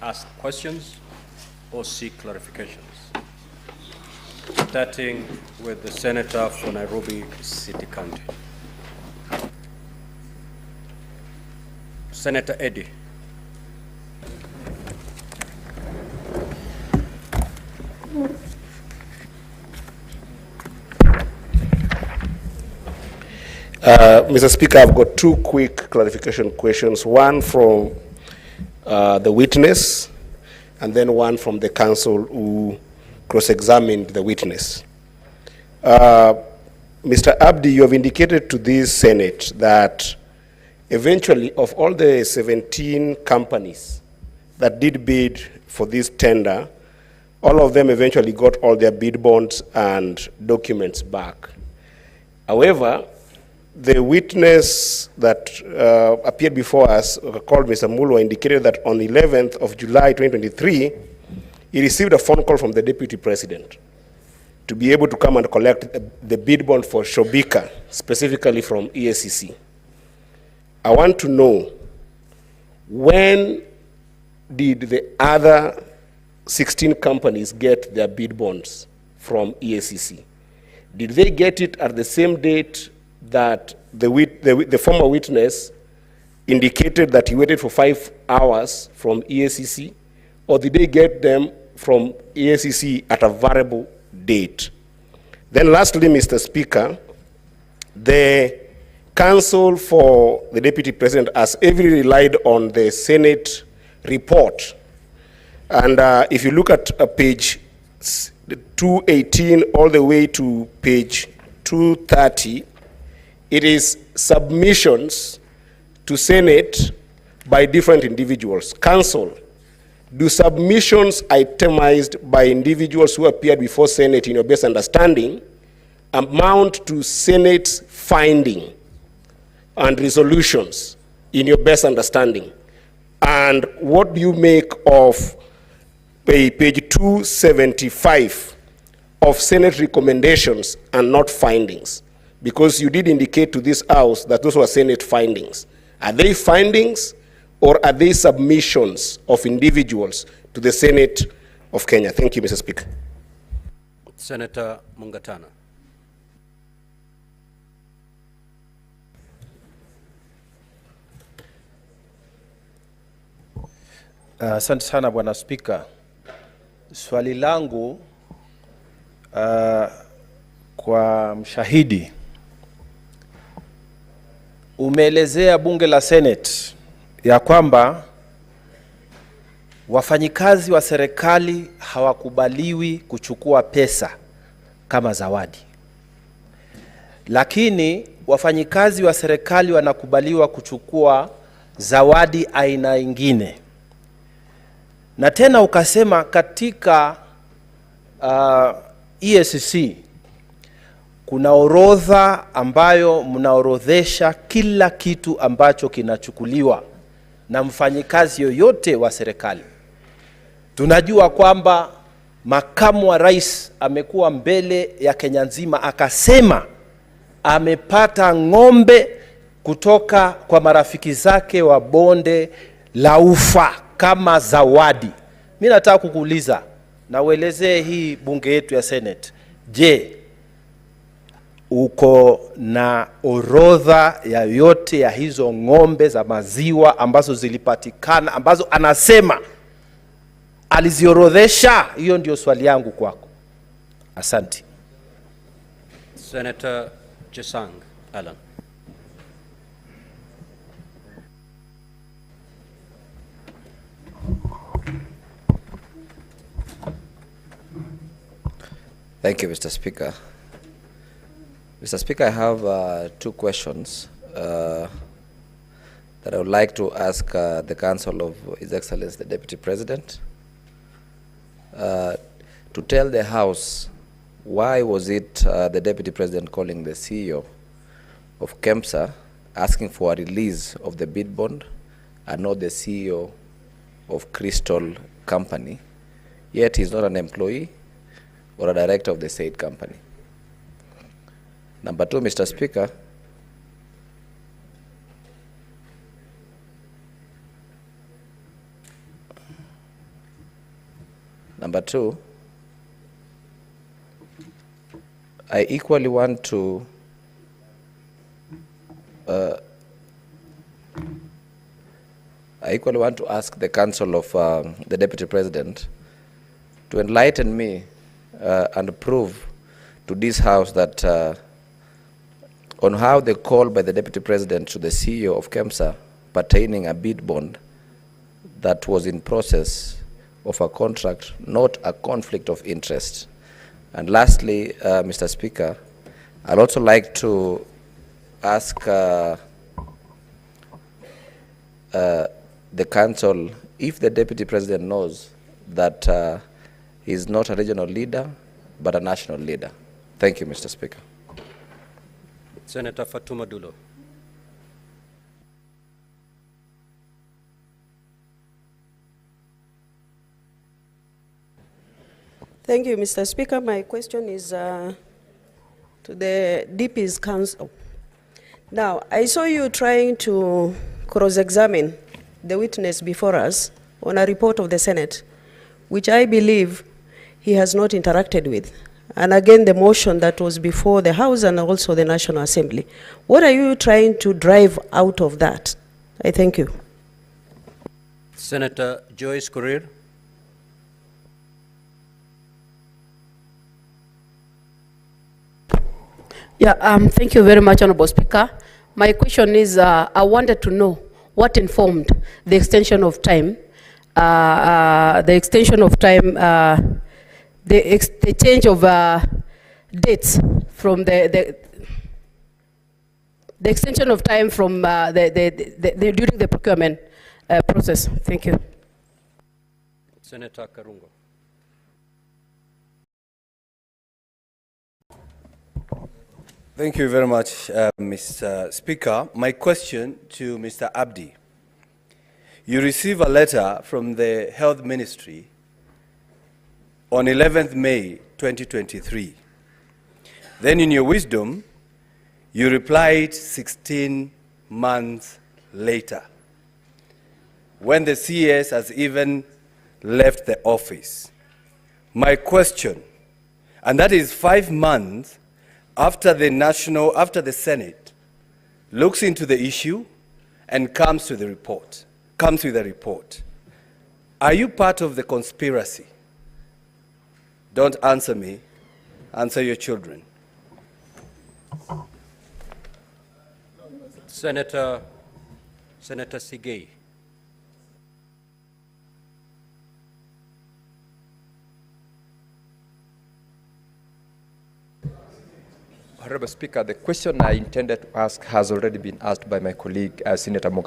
ask questions or seek clarifications. Starting with the Senator for Nairobi City County. Senator Eddy. Mr. Speaker, I've got two quick clarification questions, one from the witness and then one from the counsel who cross-examined the witness. Mr. Abdi, you have indicated to this Senate that eventually of all the 17 companies that did bid for this tender, all of them eventually got all their bid bonds and documents back. However, the witness that appeared before us, called Mr. Mulwa, indicated that on the 11th of July 2023, he received a phone call from the Deputy President to be able to come and collect the bid bond for Shobika, specifically from EACC. I want to know, when did the other 16 companies get their bid bonds from EACC? Did they get it at the same date that the former witness indicated that he waited for 5 hours from EACC, or did they get them from EACC at a variable date? Then lastly, Mr. Speaker, the counsel for the Deputy President has heavily relied on the Senate report. And if you look at page 218 all the way to page 230, it is submissions to Senate by different individuals. Counsel, do submissions itemized by individuals who appeared before Senate in your best understanding amount to Senate's finding and resolutions in your best understanding? And what do you make of page 275 of Senate recommendations and not findings? Because you did indicate to this House that those were Senate findings. Are they findings or are they submissions of individuals to the Senate of Kenya? Thank you, Mr. Speaker. Senator Mungatana. Asante sana Bwana Spika. Swali langu kwa mshahidi. Umeelezea bunge la Senate ya kwamba wafanyikazi wa serikali hawakubaliwi kuchukua pesa kama zawadi. Lakini wafanyikazi wa serikali wanakubaliwa kuchukua zawadi aina ingine. Na tena ukasema katika EACC kuna orodha ambayo mnaorodhesha kila kitu ambacho kinachukuliwa na mfanyikazi yoyote wa serikali. Tunajua kwamba makamu wa rais amekuwa mbele ya Kenya nzima akasema amepata ng'ombe kutoka kwa marafiki zake wa bonde la Ufa kama zawadi. Mimi nataka kukuuliza na uelezee hii bunge yetu ya Senate. Je, uko na orodha ya yote ya hizo ng'ombe za maziwa ambazo zilipatikana, ambazo anasema aliziorodhesha? Hiyo ndio swali yangu kwako. Asante. Senator Jesang Alan. Thank you, Mr. Speaker. Mr. Speaker, I have two questions that I would like to ask the Counsel of His Excellency, the Deputy President, to tell the House why was it the Deputy President calling the CEO of KEMSA asking for a release of the bid bond and not the CEO of Crystal Company, yet he's not an employee or a director of the said company. Number two, Mr. Speaker, Number two, I equally want to ask the Council of the Deputy President to enlighten me and prove to this House that on how the call by the Deputy President to the CEO of KEMSA pertaining a bid bond that was in process of a contract, not a conflict of interest. And lastly, Mr. Speaker, I'd also like to ask the Council if the Deputy President knows that he's not a regional leader, but a national leader. Thank you, Mr. Speaker. Senator Fatuma Dulo. Thank you, Mr. Speaker. My question is to the DP's Council. Now, I saw you trying to cross-examine the witness before us on a report of the Senate, which I believe he has not interacted with. And again, the motion that was before the House and also the National Assembly. What are you trying to drive out of that? I thank you. Senator Joyce Korir. Yeah, thank you very much, Honorable Speaker. My question is, I wanted to know what informed the extension of time, the change of dates from the extension of time from during the procurement process. Thank you. Senator Karungo. Thank you very much, Mr. Speaker. My question to Mr. Abdi. You receive a letter from the Health Ministry on 11th May 2023. Then in your wisdom, you replied 16 months later, when the CS has even left the office. My question, and that is 5 months after the Senate looks into the issue and comes with a report. Are you part of the conspiracy? Don't answer me, answer your children. Senator Sigei. Honorable Speaker, the question I intended to ask has already been asked by my colleague, Senator Moga.